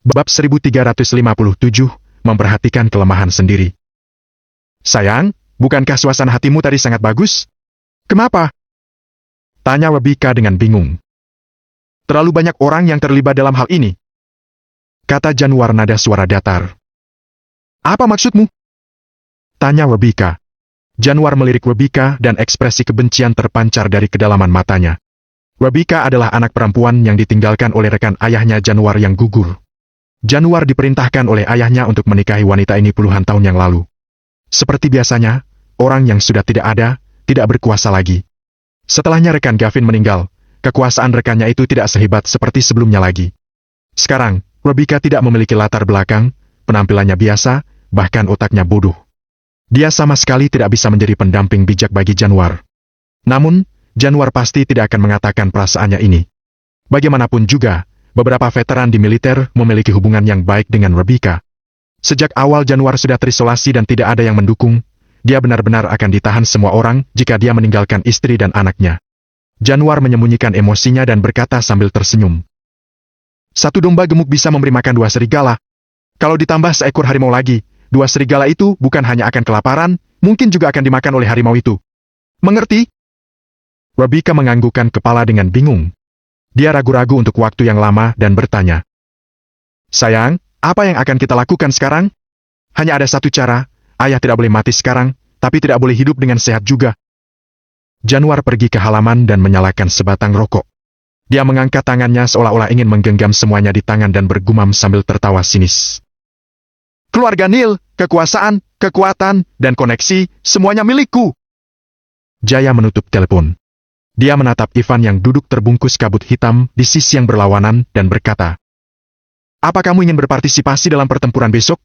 Bab 1357, memperhatikan kelemahan sendiri. Sayang, bukankah suasana hatimu tadi sangat bagus? Kenapa? Tanya Rebecca dengan bingung. Terlalu banyak orang yang terlibat dalam hal ini. Kata Januar nada suara datar. Apa maksudmu? Tanya Rebecca. Januar melirik Rebecca dan ekspresi kebencian terpancar dari kedalaman matanya. Rebecca adalah anak perempuan yang ditinggalkan oleh rekan ayahnya Januar yang gugur. Januar diperintahkan oleh ayahnya untuk menikahi wanita ini puluhan tahun yang lalu. Seperti biasanya, orang yang sudah tidak ada, tidak berkuasa lagi. Setelahnya rekan Gavin meninggal, kekuasaan rekannya itu tidak sehebat seperti sebelumnya lagi. Sekarang, Rebecca tidak memiliki latar belakang, penampilannya biasa, bahkan otaknya bodoh. Dia sama sekali tidak bisa menjadi pendamping bijak bagi Januar. Namun, Januar pasti tidak akan mengatakan perasaannya ini. Bagaimanapun juga, beberapa veteran di militer memiliki hubungan yang baik dengan Rebecca. Sejak awal Januar sudah terisolasi dan tidak ada yang mendukung, dia benar-benar akan ditahan semua orang jika dia meninggalkan istri dan anaknya. Januar menyembunyikan emosinya dan berkata sambil tersenyum. Satu domba gemuk bisa memberi makan 2 serigala. Kalau ditambah seekor harimau lagi, 2 serigala itu bukan hanya akan kelaparan, mungkin juga akan dimakan oleh harimau itu. Mengerti? Rebecca menganggukkan kepala dengan bingung. Dia ragu-ragu untuk waktu yang lama dan bertanya. Sayang, apa yang akan kita lakukan sekarang? Hanya ada satu cara, ayah tidak boleh mati sekarang, tapi tidak boleh hidup dengan sehat juga. Januar pergi ke halaman dan menyalakan sebatang rokok. Dia mengangkat tangannya seolah-olah ingin menggenggam semuanya di tangan dan bergumam sambil tertawa sinis. Keluarga Neil, kekuasaan, kekuatan, dan koneksi, semuanya milikku. Jaya menutup telepon. Dia menatap Ivan yang duduk terbungkus kabut hitam di sisi yang berlawanan dan berkata, apa kamu ingin berpartisipasi dalam pertempuran besok?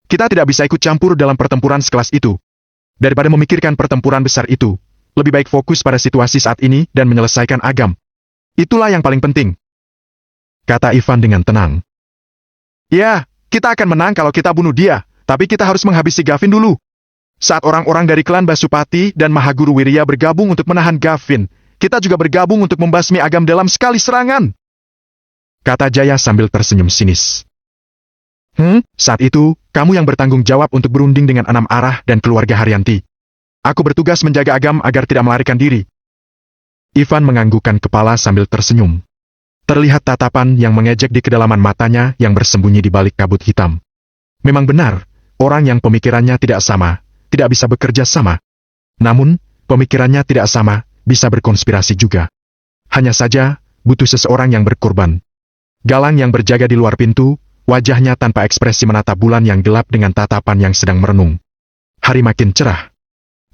Kita tidak bisa ikut campur dalam pertempuran sekelas itu. Daripada memikirkan pertempuran besar itu, lebih baik fokus pada situasi saat ini dan menyelesaikan Agam. Itulah yang paling penting. Kata Ivan dengan tenang. Ya, kita akan menang kalau kita bunuh dia, tapi kita harus menghabisi Gavin dulu. Saat orang-orang dari klan Basupati dan Mahaguru Wirya bergabung untuk menahan Gavin, kita juga bergabung untuk membasmi Agam dalam sekali serangan. Kata Jaya sambil tersenyum sinis. Saat itu, kamu yang bertanggung jawab untuk berunding dengan Anam Arah dan keluarga Haryanti. Aku bertugas menjaga Agam agar tidak melarikan diri. Ivan menganggukkan kepala sambil tersenyum. Terlihat tatapan yang mengejek di kedalaman matanya yang bersembunyi di balik kabut hitam. Memang benar, orang yang pemikirannya tidak sama, tidak bisa bekerja sama. Namun, pemikirannya tidak sama, bisa berkonspirasi juga. Hanya saja, butuh seseorang yang berkorban. Galang yang berjaga di luar pintu, wajahnya tanpa ekspresi menatap bulan yang gelap dengan tatapan yang sedang merenung. Hari makin cerah.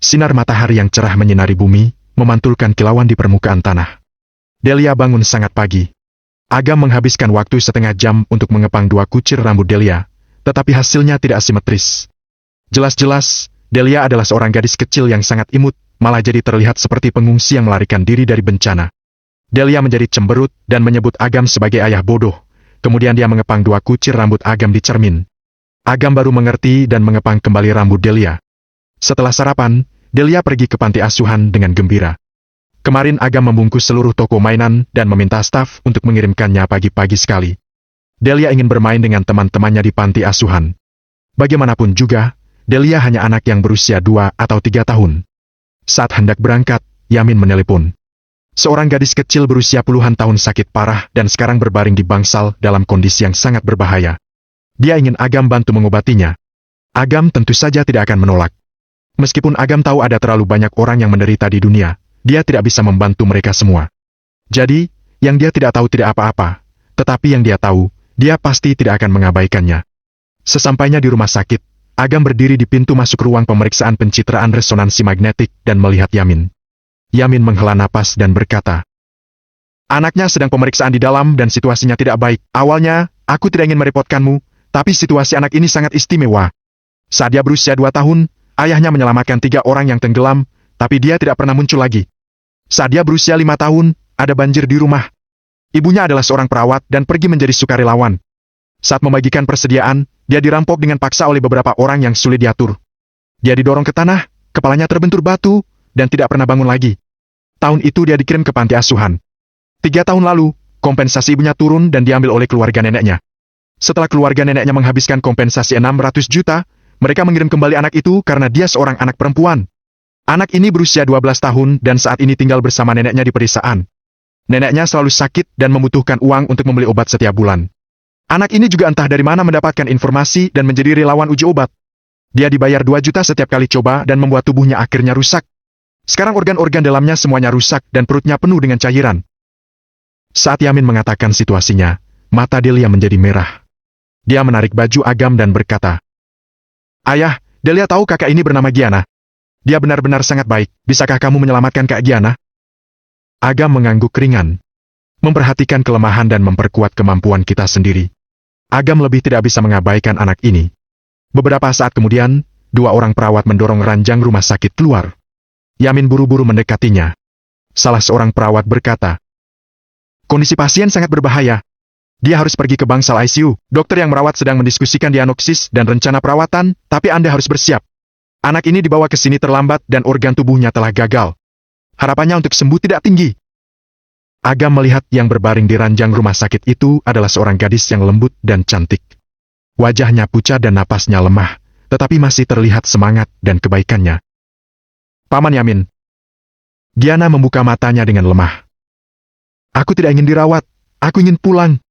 Sinar matahari yang cerah menyinari bumi, memantulkan kilauan di permukaan tanah. Delia bangun sangat pagi. Agam menghabiskan waktu setengah jam untuk mengepang 2 kucir rambut Delia, tetapi hasilnya tidak simetris. Jelas-jelas, Delia adalah seorang gadis kecil yang sangat imut, malah jadi terlihat seperti pengungsi yang melarikan diri dari bencana. Delia menjadi cemberut dan menyebut Agam sebagai ayah bodoh. Kemudian dia mengepang 2 kucir rambut Agam di cermin. Agam baru mengerti dan mengepang kembali rambut Delia. Setelah sarapan, Delia pergi ke panti asuhan dengan gembira. Kemarin Agam membungkus seluruh toko mainan dan meminta staf untuk mengirimkannya pagi-pagi sekali. Delia ingin bermain dengan teman-temannya di panti asuhan. Bagaimanapun juga, Delia hanya anak yang berusia 2 atau 3 tahun. Saat hendak berangkat, Yamin menelepon. Seorang gadis kecil berusia puluhan tahun sakit parah dan sekarang berbaring di bangsal dalam kondisi yang sangat berbahaya. Dia ingin Agam bantu mengobatinya. Agam tentu saja tidak akan menolak. Meskipun Agam tahu ada terlalu banyak orang yang menderita di dunia, dia tidak bisa membantu mereka semua. Jadi, yang dia tidak tahu tidak apa-apa, tetapi yang dia tahu, dia pasti tidak akan mengabaikannya. Sesampainya di rumah sakit, Agam berdiri di pintu masuk ruang pemeriksaan pencitraan resonansi magnetik dan melihat Yamin. Yamin menghela napas dan berkata, anaknya sedang pemeriksaan di dalam dan situasinya tidak baik. Awalnya, aku tidak ingin merepotkanmu, tapi situasi anak ini sangat istimewa. Saat dia berusia 2 tahun, ayahnya menyelamatkan 3 orang yang tenggelam, tapi dia tidak pernah muncul lagi. Saat dia berusia 5 tahun, ada banjir di rumah. Ibunya adalah seorang perawat dan pergi menjadi sukarelawan. Saat membagikan persediaan, dia dirampok dengan paksa oleh beberapa orang yang sulit diatur. Dia didorong ke tanah, kepalanya terbentur batu, dan tidak pernah bangun lagi. Tahun itu dia dikirim ke panti asuhan. 3 tahun lalu, kompensasi ibunya turun dan diambil oleh keluarga neneknya. Setelah keluarga neneknya menghabiskan kompensasi 600 juta, mereka mengirim kembali anak itu karena dia seorang anak perempuan. Anak ini berusia 12 tahun dan saat ini tinggal bersama neneknya di pedesaan. Neneknya selalu sakit dan membutuhkan uang untuk membeli obat setiap bulan. Anak ini juga entah dari mana mendapatkan informasi dan menjadi relawan uji obat. Dia dibayar 2 juta setiap kali coba dan membuat tubuhnya akhirnya rusak. Sekarang organ-organ dalamnya semuanya rusak dan perutnya penuh dengan cairan. Saat Yamin mengatakan situasinya, mata Delia menjadi merah. Dia menarik baju Agam dan berkata, "Ayah, Delia tahu kakak ini bernama Giana. Dia benar-benar sangat baik. Bisakah kamu menyelamatkan Kak Giana?" Agam mengangguk ringan. Memperhatikan kelemahan dan memperkuat kemampuan kita sendiri. Agam lebih tidak bisa mengabaikan anak ini. Beberapa saat kemudian, 2 orang perawat mendorong ranjang rumah sakit keluar. Yamin buru-buru mendekatinya. Salah seorang perawat berkata, "Kondisi pasien sangat berbahaya. Dia harus pergi ke bangsal ICU. Dokter yang merawat sedang mendiskusikan diagnosis dan rencana perawatan, tapi Anda harus bersiap. Anak ini dibawa ke sini terlambat dan organ tubuhnya telah gagal. Harapannya untuk sembuh tidak tinggi." Agam melihat yang berbaring di ranjang rumah sakit itu adalah seorang gadis yang lembut dan cantik. Wajahnya pucat dan napasnya lemah, tetapi masih terlihat semangat dan kebaikannya. "Paman Yamin." Giana membuka matanya dengan lemah. "Aku tidak ingin dirawat, aku ingin pulang."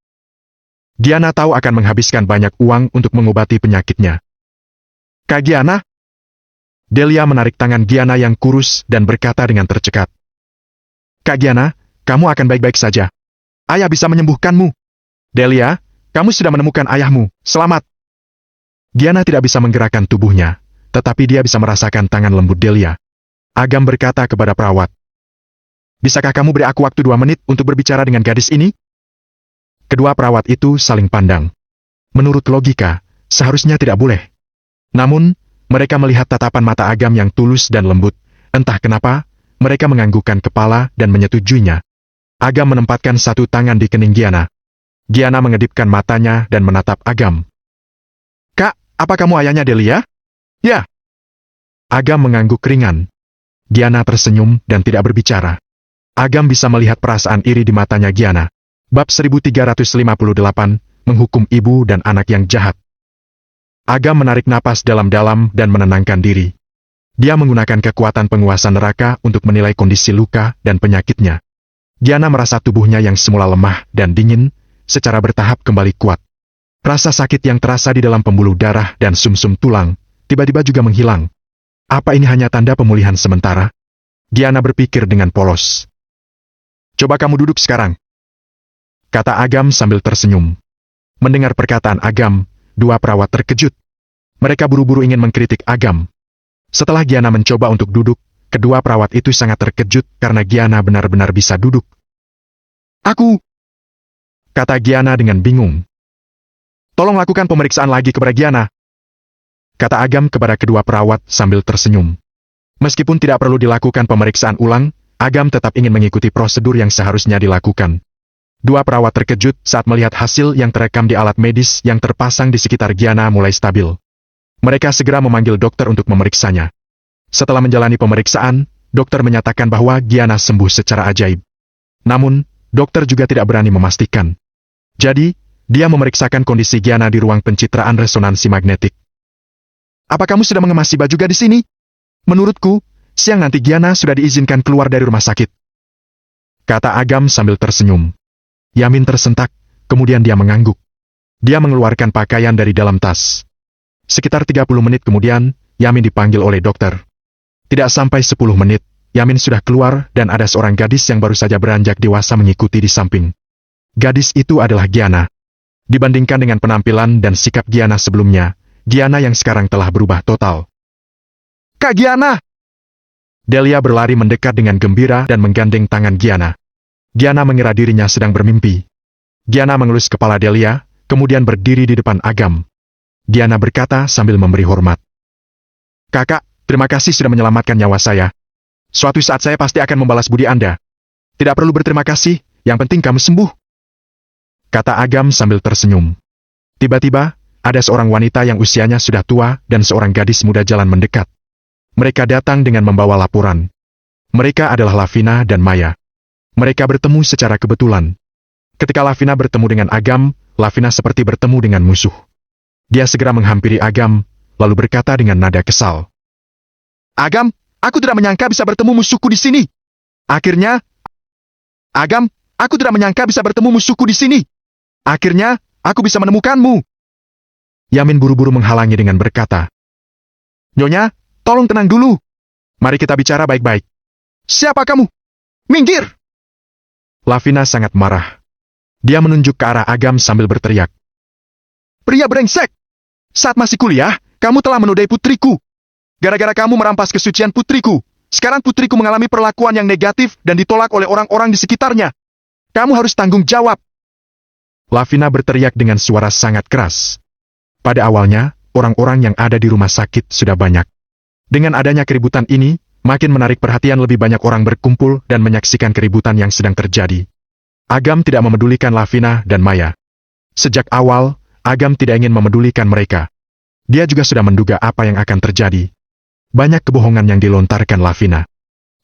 Giana tahu akan menghabiskan banyak uang untuk mengobati penyakitnya. "Kak Giana?" Delia menarik tangan Giana yang kurus dan berkata dengan tercekat, "Kak Giana, kamu akan baik-baik saja. Ayah bisa menyembuhkanmu. Delia, kamu sudah menemukan ayahmu, selamat." Giana tidak bisa menggerakkan tubuhnya, tetapi dia bisa merasakan tangan lembut Delia. Agam berkata kepada perawat, "Bisakah kamu beri aku waktu 2 menit untuk berbicara dengan gadis ini?" Kedua perawat itu saling pandang. Menurut logika, seharusnya tidak boleh. Namun, mereka melihat tatapan mata Agam yang tulus dan lembut. Entah kenapa, mereka menganggukkan kepala dan menyetujuinya. Agam menempatkan satu tangan di kening Giana. Giana mengedipkan matanya dan menatap Agam. "Kak, apa kamu ayahnya Delia?" "Ya." Agam mengangguk ringan. Giana tersenyum dan tidak berbicara. Agam bisa melihat perasaan iri di matanya Giana. Bab 1358, menghukum ibu dan anak yang jahat. Agam menarik napas dalam-dalam dan menenangkan diri. Dia menggunakan kekuatan penguasa neraka untuk menilai kondisi luka dan penyakitnya. Giana merasa tubuhnya yang semula lemah dan dingin, secara bertahap kembali kuat. Rasa sakit yang terasa di dalam pembuluh darah dan sumsum tulang, tiba-tiba juga menghilang. Apa ini hanya tanda pemulihan sementara? Giana berpikir dengan polos. "Coba kamu duduk sekarang," kata Agam sambil tersenyum. Mendengar perkataan Agam, 2 perawat terkejut. Mereka buru-buru ingin mengkritik Agam. Setelah Giana mencoba untuk duduk, kedua perawat itu sangat terkejut karena Giana benar-benar bisa duduk. "Aku," kata Giana dengan bingung. "Tolong lakukan pemeriksaan lagi kepada Giana," kata Agam kepada kedua perawat sambil tersenyum. Meskipun tidak perlu dilakukan pemeriksaan ulang, Agam tetap ingin mengikuti prosedur yang seharusnya dilakukan. 2 perawat terkejut saat melihat hasil yang terekam di alat medis yang terpasang di sekitar Giana mulai stabil. Mereka segera memanggil dokter untuk memeriksanya. Setelah menjalani pemeriksaan, dokter menyatakan bahwa Giana sembuh secara ajaib. Namun, dokter juga tidak berani memastikan. Jadi, dia memeriksakan kondisi Giana di ruang pencitraan resonansi magnetik. "Apa kamu sudah mengemasi baju gadis ini? Menurutku, siang nanti Giana sudah diizinkan keluar dari rumah sakit," kata Agam sambil tersenyum. Yamin tersentak, kemudian dia mengangguk. Dia mengeluarkan pakaian dari dalam tas. Sekitar 30 menit kemudian, Yamin dipanggil oleh dokter. Tidak sampai 10 menit, Yamin sudah keluar dan ada seorang gadis yang baru saja beranjak dewasa mengikuti di samping. Gadis itu adalah Giana. Dibandingkan dengan penampilan dan sikap Giana sebelumnya, Giana yang sekarang telah berubah total. "Kak Giana!" Delia berlari mendekat dengan gembira dan menggandeng tangan Giana. Giana mengira dirinya sedang bermimpi. Giana mengelus kepala Delia, kemudian berdiri di depan Agam. Giana berkata sambil memberi hormat. "Kakak, terima kasih sudah menyelamatkan nyawa saya. Suatu saat saya pasti akan membalas budi Anda. Tidak perlu berterima kasih, yang penting kamu sembuh," kata Agam sambil tersenyum. Tiba-tiba, ada seorang wanita yang usianya sudah tua dan seorang gadis muda jalan mendekat. Mereka datang dengan membawa laporan. Mereka adalah Lavina dan Maya. Mereka bertemu secara kebetulan. Ketika Lavina bertemu dengan Agam, Lavina seperti bertemu dengan musuh. Dia segera menghampiri Agam, lalu berkata dengan nada kesal. Agam, aku tidak menyangka bisa bertemu musuhku di sini. Akhirnya, Agam, aku tidak menyangka bisa bertemu musuhku di sini. Akhirnya, aku bisa menemukanmu. Yamin buru-buru menghalangi dengan berkata, Nyonya, tolong tenang dulu. Mari kita bicara baik-baik. Siapa kamu? Minggir! Lavina sangat marah. Dia menunjuk ke arah Agam sambil berteriak. Pria brengsek! Saat masih kuliah, kamu telah menodai putriku. Gara-gara kamu merampas kesucian putriku, sekarang putriku mengalami perlakuan yang negatif dan ditolak oleh orang-orang di sekitarnya. Kamu harus tanggung jawab. Lavina berteriak dengan suara sangat keras. Pada awalnya, orang-orang yang ada di rumah sakit sudah banyak. Dengan adanya keributan ini, makin menarik perhatian lebih banyak orang berkumpul dan menyaksikan keributan yang sedang terjadi. Agam tidak memedulikan Lavina dan Maya. Sejak awal, Agam tidak ingin memedulikan mereka. Dia juga sudah menduga apa yang akan terjadi. Banyak kebohongan yang dilontarkan Lavina.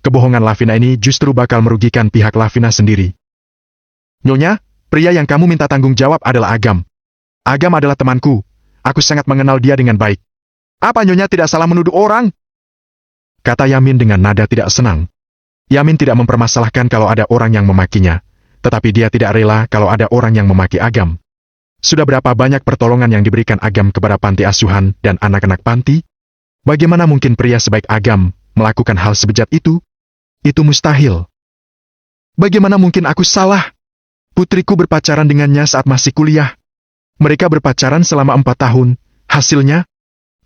Kebohongan Lavina ini justru bakal merugikan pihak Lavina sendiri. Nyonya, pria yang kamu minta tanggung jawab adalah Agam. Agam adalah temanku. Aku sangat mengenal dia dengan baik. Apa Nyonya tidak salah menuduh orang? Kata Yamin dengan nada tidak senang. Yamin tidak mempermasalahkan kalau ada orang yang memakinya, tetapi dia tidak rela kalau ada orang yang memaki Agam. Sudah berapa banyak pertolongan yang diberikan Agam kepada panti asuhan dan anak-anak panti? Bagaimana mungkin pria sebaik Agam melakukan hal sebejat itu? Itu mustahil. Bagaimana mungkin aku salah? Putriku berpacaran dengannya saat masih kuliah. Mereka berpacaran selama 4 tahun. Hasilnya,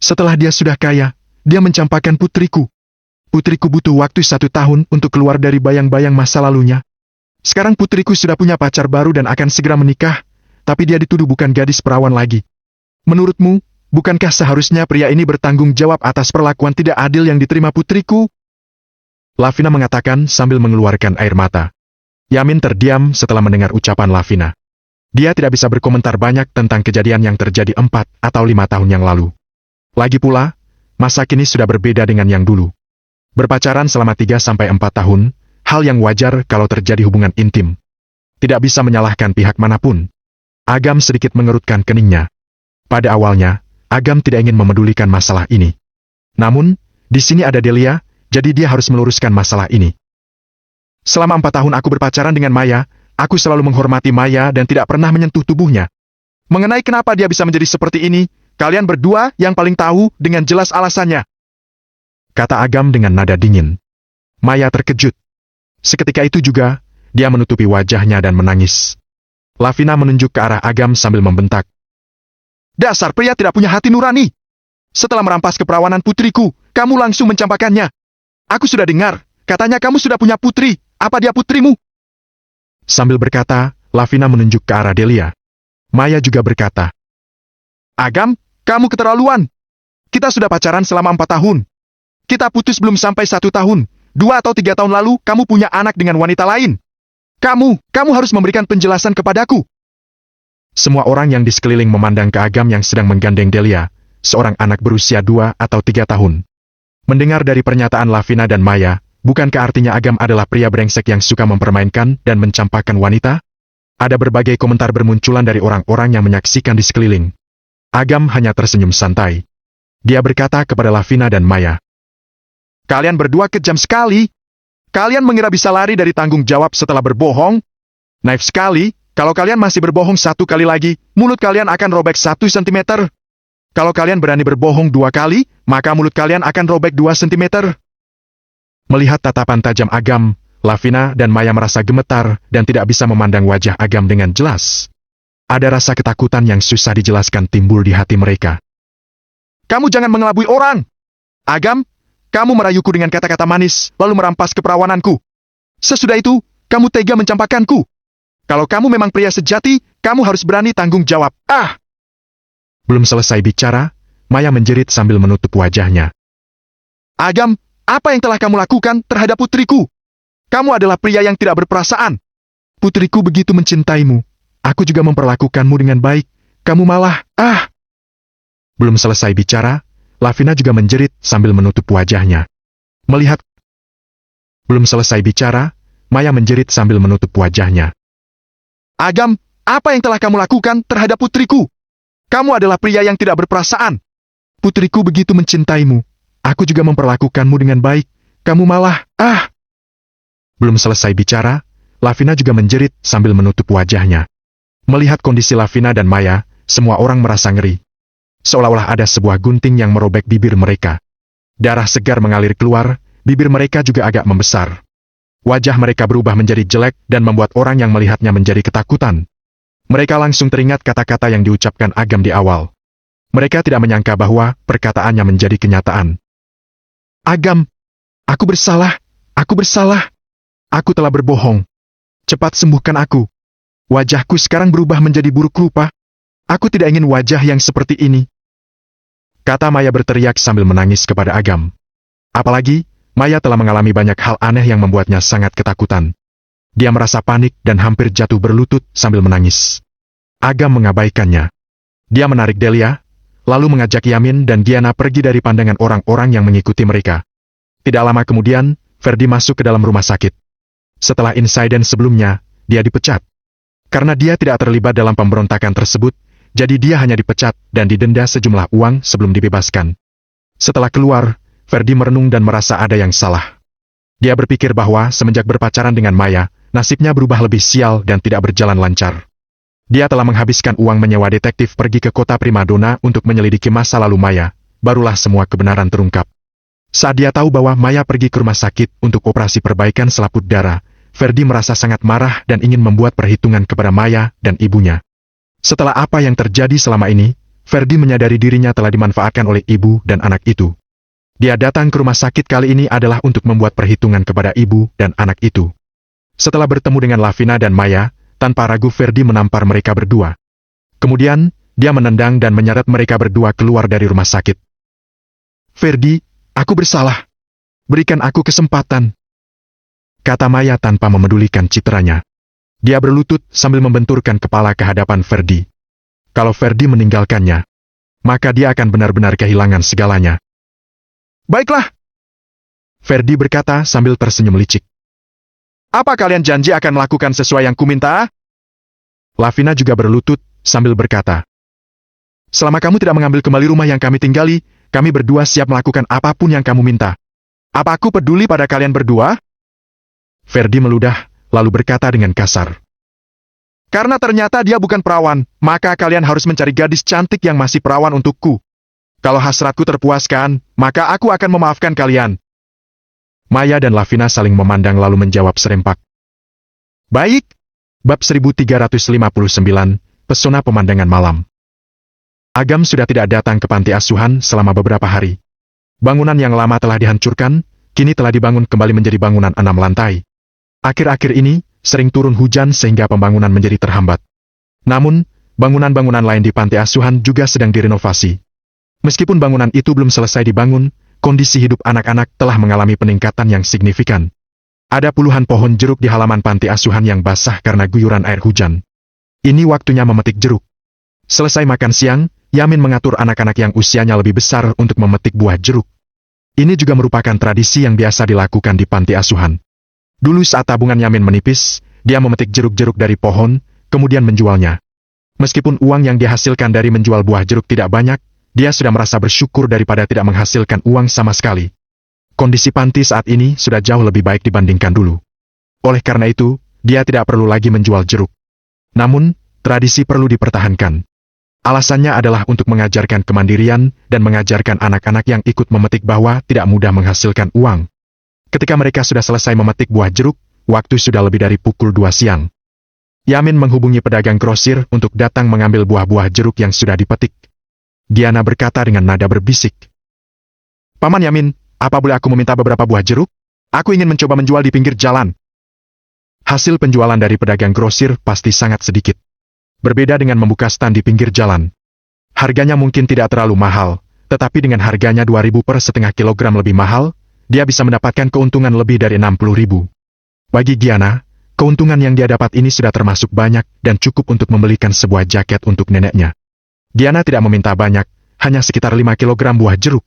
setelah dia sudah kaya, dia mencampakkan putriku. Putriku butuh waktu 1 tahun untuk keluar dari bayang-bayang masa lalunya. Sekarang putriku sudah punya pacar baru dan akan segera menikah, tapi dia dituduh bukan gadis perawan lagi. Menurutmu, bukankah seharusnya pria ini bertanggung jawab atas perlakuan tidak adil yang diterima putriku? Lavina mengatakan sambil mengeluarkan air mata. Yamin terdiam setelah mendengar ucapan Lavina. Dia tidak bisa berkomentar banyak tentang kejadian yang terjadi 4 atau 5 tahun yang lalu. Lagi pula, masa kini sudah berbeda dengan yang dulu. Berpacaran selama 3-4 tahun, hal yang wajar kalau terjadi hubungan intim. Tidak bisa menyalahkan pihak manapun. Agam sedikit mengerutkan keningnya. Pada awalnya, Agam tidak ingin memedulikan masalah ini. Namun, di sini ada Delia, jadi dia harus meluruskan masalah ini. Selama 4 tahun aku berpacaran dengan Maya, aku selalu menghormati Maya dan tidak pernah menyentuh tubuhnya. Mengenai kenapa dia bisa menjadi seperti ini, kalian berdua yang paling tahu dengan jelas alasannya. Kata Agam dengan nada dingin. Maya terkejut. Seketika itu juga, dia menutupi wajahnya dan menangis. Lavina menunjuk ke arah Agam sambil membentak. Dasar pria tidak punya hati nurani. Setelah merampas keperawanan putriku, kamu langsung mencampakkannya. Aku sudah dengar, katanya kamu sudah punya putri. Apa dia putrimu? Sambil berkata, Lavina menunjuk ke arah Delia. Maya juga berkata, Agam, kamu keterlaluan. Kita sudah pacaran selama 4 tahun. Kita putus belum sampai 1 tahun. 2 atau 3 tahun lalu, kamu punya anak dengan wanita lain. Kamu harus memberikan penjelasan kepadaku. Semua orang yang di sekeliling memandang ke Agam yang sedang menggandeng Delia, seorang anak berusia 2 atau 3 tahun. Mendengar dari pernyataan Lavina dan Maya, bukankah artinya Agam adalah pria brengsek yang suka mempermainkan dan mencampakkan wanita? Ada berbagai komentar bermunculan dari orang-orang yang menyaksikan di sekeliling. Agam hanya tersenyum santai. Dia berkata kepada Lavina dan Maya, Kalian berdua kejam sekali. Kalian mengira bisa lari dari tanggung jawab setelah berbohong? Naif sekali, kalau kalian masih berbohong 1 kali lagi, mulut kalian akan robek 1 cm. Kalau kalian berani berbohong 2 kali, maka mulut kalian akan robek 2 cm. Melihat tatapan tajam Agam, Lavina dan Maya merasa gemetar dan tidak bisa memandang wajah Agam dengan jelas. Ada rasa ketakutan yang susah dijelaskan timbul di hati mereka. Kamu jangan mengelabui orang! Agam, kamu merayuku dengan kata-kata manis, lalu merampas keperawananku. Sesudah itu, kamu tega mencampakkanku. Kalau kamu memang pria sejati, kamu harus berani tanggung jawab. Ah! Belum selesai bicara, Maya menjerit sambil menutup wajahnya. Agam, apa yang telah kamu lakukan terhadap putriku? Kamu adalah pria yang tidak berperasaan. Putriku begitu mencintaimu. Aku juga memperlakukanmu dengan baik. Kamu malah, Belum selesai bicara, Lavina juga menjerit sambil menutup wajahnya. Belum selesai bicara, Maya menjerit sambil menutup wajahnya. Agam, Apa yang telah kamu lakukan terhadap putriku? Kamu adalah pria yang tidak berperasaan. Putriku begitu mencintaimu. Aku juga memperlakukanmu dengan baik. Kamu malah, Belum selesai bicara, Lavina juga menjerit sambil menutup wajahnya. Melihat kondisi Lavina dan Maya, semua orang merasa ngeri. Seolah-olah ada sebuah gunting yang merobek bibir mereka. Darah segar mengalir keluar, bibir mereka juga agak membesar. Wajah mereka berubah menjadi jelek dan membuat orang yang melihatnya menjadi ketakutan. Mereka langsung teringat kata-kata yang diucapkan Agam di awal. Mereka tidak menyangka bahwa perkataannya menjadi kenyataan. Agam, aku bersalah, aku bersalah. Aku telah berbohong. Cepat sembuhkan aku. Wajahku sekarang berubah menjadi buruk rupa. Aku tidak ingin wajah yang seperti ini. Kata Maya berteriak sambil menangis kepada Agam. Apalagi, Maya telah mengalami banyak hal aneh yang membuatnya sangat ketakutan. Dia merasa panik dan hampir jatuh berlutut sambil menangis. Agam mengabaikannya. Dia menarik Delia, lalu mengajak Yamin dan Giana pergi dari pandangan orang-orang yang mengikuti mereka. Tidak lama kemudian, Ferdi masuk ke dalam rumah sakit. Setelah insiden sebelumnya, dia dipecat. Karena dia tidak terlibat dalam pemberontakan tersebut, jadi dia hanya dipecat dan didenda sejumlah uang sebelum dibebaskan. Setelah keluar, Ferdi merenung dan merasa ada yang salah. Dia berpikir bahwa semenjak berpacaran dengan Maya, nasibnya berubah lebih sial dan tidak berjalan lancar. Dia telah menghabiskan uang menyewa detektif pergi ke kota primadona untuk menyelidiki masa lalu Maya, barulah semua kebenaran terungkap. Saat dia tahu bahwa Maya pergi ke rumah sakit untuk operasi perbaikan selaput darah, Ferdi merasa sangat marah dan ingin membuat perhitungan kepada Maya dan ibunya. Setelah apa yang terjadi selama ini, Ferdi menyadari dirinya telah dimanfaatkan oleh ibu dan anak itu. Dia datang ke rumah sakit kali ini adalah untuk membuat perhitungan kepada ibu dan anak itu. Setelah bertemu dengan Lavina dan Maya, tanpa ragu Ferdi menampar mereka berdua. Kemudian, dia menendang dan menyeret mereka berdua keluar dari rumah sakit. Ferdi, aku bersalah. Berikan aku kesempatan. Kata Maya tanpa memedulikan citranya. Dia berlutut sambil membenturkan kepala ke hadapan Ferdi. Kalau Ferdi meninggalkannya, maka dia akan benar-benar kehilangan segalanya. Baiklah, Ferdi berkata sambil tersenyum licik. Apa kalian janji akan melakukan sesuai yang kuminta? Lavina juga berlutut sambil berkata. Selama kamu tidak mengambil kembali rumah yang kami tinggali, kami berdua siap melakukan apapun yang kamu minta. Apa aku peduli pada kalian berdua? Ferdi meludah, lalu berkata dengan kasar. Karena ternyata dia bukan perawan, maka kalian harus mencari gadis cantik yang masih perawan untukku. Kalau hasratku terpuaskan, maka aku akan memaafkan kalian. Maya dan Lavina saling memandang lalu menjawab serempak. Baik. Bab 1359, Pesona Pemandangan Malam. Agam sudah tidak datang ke panti asuhan selama beberapa hari. Bangunan yang lama telah dihancurkan, kini telah dibangun kembali menjadi bangunan 6 lantai. Akhir-akhir ini, sering turun hujan sehingga pembangunan menjadi terhambat. Namun, bangunan-bangunan lain di panti asuhan juga sedang direnovasi. Meskipun bangunan itu belum selesai dibangun, kondisi hidup anak-anak telah mengalami peningkatan yang signifikan. Ada puluhan pohon jeruk di halaman panti asuhan yang basah karena guyuran air hujan. Ini waktunya memetik jeruk. Selesai makan siang, Yamin mengatur anak-anak yang usianya lebih besar untuk memetik buah jeruk. Ini juga merupakan tradisi yang biasa dilakukan di panti asuhan. Dulu saat tabungan Yamin menipis, dia memetik jeruk-jeruk dari pohon, kemudian menjualnya. Meskipun uang yang dihasilkan dari menjual buah jeruk tidak banyak, dia sudah merasa bersyukur daripada tidak menghasilkan uang sama sekali. Kondisi panti saat ini sudah jauh lebih baik dibandingkan dulu. Oleh karena itu, dia tidak perlu lagi menjual jeruk. Namun, tradisi perlu dipertahankan. Alasannya adalah untuk mengajarkan kemandirian dan mengajarkan anak-anak yang ikut memetik bahwa tidak mudah menghasilkan uang. Ketika mereka sudah selesai memetik buah jeruk, waktu sudah lebih dari pukul 2 siang. Yamin menghubungi pedagang grosir untuk datang mengambil buah-buah jeruk yang sudah dipetik. Giana berkata dengan nada berbisik. Paman Yamin, apa boleh aku meminta beberapa buah jeruk? Aku ingin mencoba menjual di pinggir jalan. Hasil penjualan dari pedagang grosir pasti sangat sedikit. Berbeda dengan membuka stand di pinggir jalan. Harganya mungkin tidak terlalu mahal, tetapi dengan harganya 2.000 per setengah kilogram lebih mahal, dia bisa mendapatkan keuntungan lebih dari 60.000. Bagi Giana, keuntungan yang dia dapat ini sudah termasuk banyak dan cukup untuk membelikan sebuah jaket untuk neneknya. Giana tidak meminta banyak, hanya sekitar 5 kilogram buah jeruk.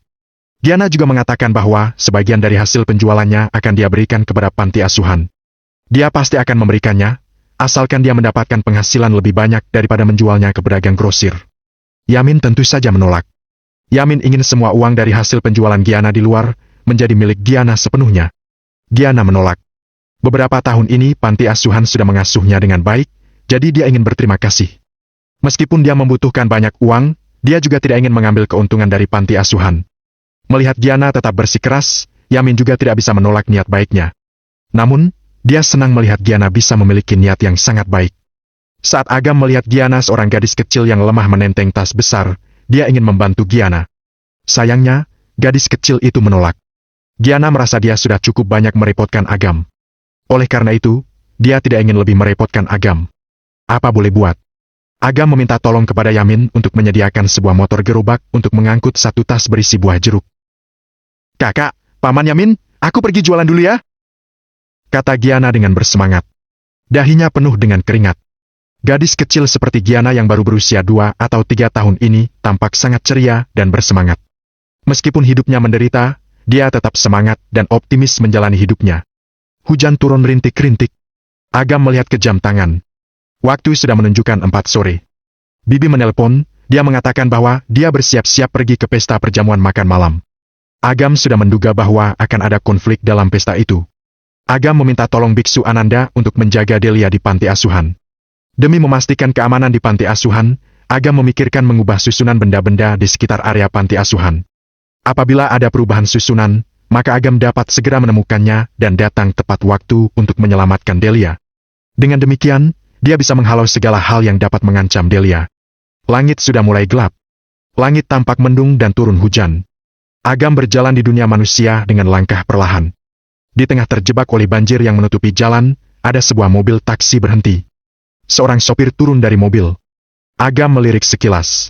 Giana juga mengatakan bahwa sebagian dari hasil penjualannya akan dia berikan kepada panti asuhan. Dia pasti akan memberikannya, asalkan dia mendapatkan penghasilan lebih banyak daripada menjualnya ke pedagang grosir. Yamin tentu saja menolak. Yamin ingin semua uang dari hasil penjualan Giana di luar menjadi milik Giana sepenuhnya. Giana menolak. Beberapa tahun ini panti asuhan sudah mengasuhnya dengan baik, jadi dia ingin berterima kasih. Meskipun dia membutuhkan banyak uang, dia juga tidak ingin mengambil keuntungan dari panti asuhan. Melihat Giana tetap bersikeras, Yamin juga tidak bisa menolak niat baiknya. Namun, dia senang melihat Giana bisa memiliki niat yang sangat baik. Saat Agam melihat Giana seorang gadis kecil yang lemah menenteng tas besar, dia ingin membantu Giana. Sayangnya, gadis kecil itu menolak. Giana merasa dia sudah cukup banyak merepotkan Agam. Oleh karena itu, dia tidak ingin lebih merepotkan Agam. Apa boleh buat? Agam meminta tolong kepada Yamin untuk menyediakan sebuah motor gerobak untuk mengangkut satu tas berisi buah jeruk. "Kakak, Paman Yamin, aku pergi jualan dulu ya," kata Giana dengan bersemangat. Dahinya penuh dengan keringat. Gadis kecil seperti Giana yang baru berusia 2 atau 3 tahun ini tampak sangat ceria dan bersemangat. Meskipun hidupnya menderita, dia tetap semangat dan optimis menjalani hidupnya. Hujan turun rintik-rintik. Agam melihat ke jam tangan. Waktu sudah menunjukkan 4 sore. Bibi menelpon, dia mengatakan bahwa dia bersiap-siap pergi ke pesta perjamuan makan malam. Agam sudah menduga bahwa akan ada konflik dalam pesta itu. Agam meminta tolong Biksu Ananda untuk menjaga Delia di panti asuhan. Demi memastikan keamanan di panti asuhan, Agam memikirkan mengubah susunan benda-benda di sekitar area panti asuhan. Apabila ada perubahan susunan, maka Agam dapat segera menemukannya dan datang tepat waktu untuk menyelamatkan Delia. Dengan demikian, dia bisa menghalau segala hal yang dapat mengancam Delia. Langit sudah mulai gelap. Langit tampak mendung dan turun hujan. Agam berjalan di dunia manusia dengan langkah perlahan. Di tengah terjebak oleh banjir yang menutupi jalan, ada sebuah mobil taksi berhenti. Seorang sopir turun dari mobil. Agam melirik sekilas.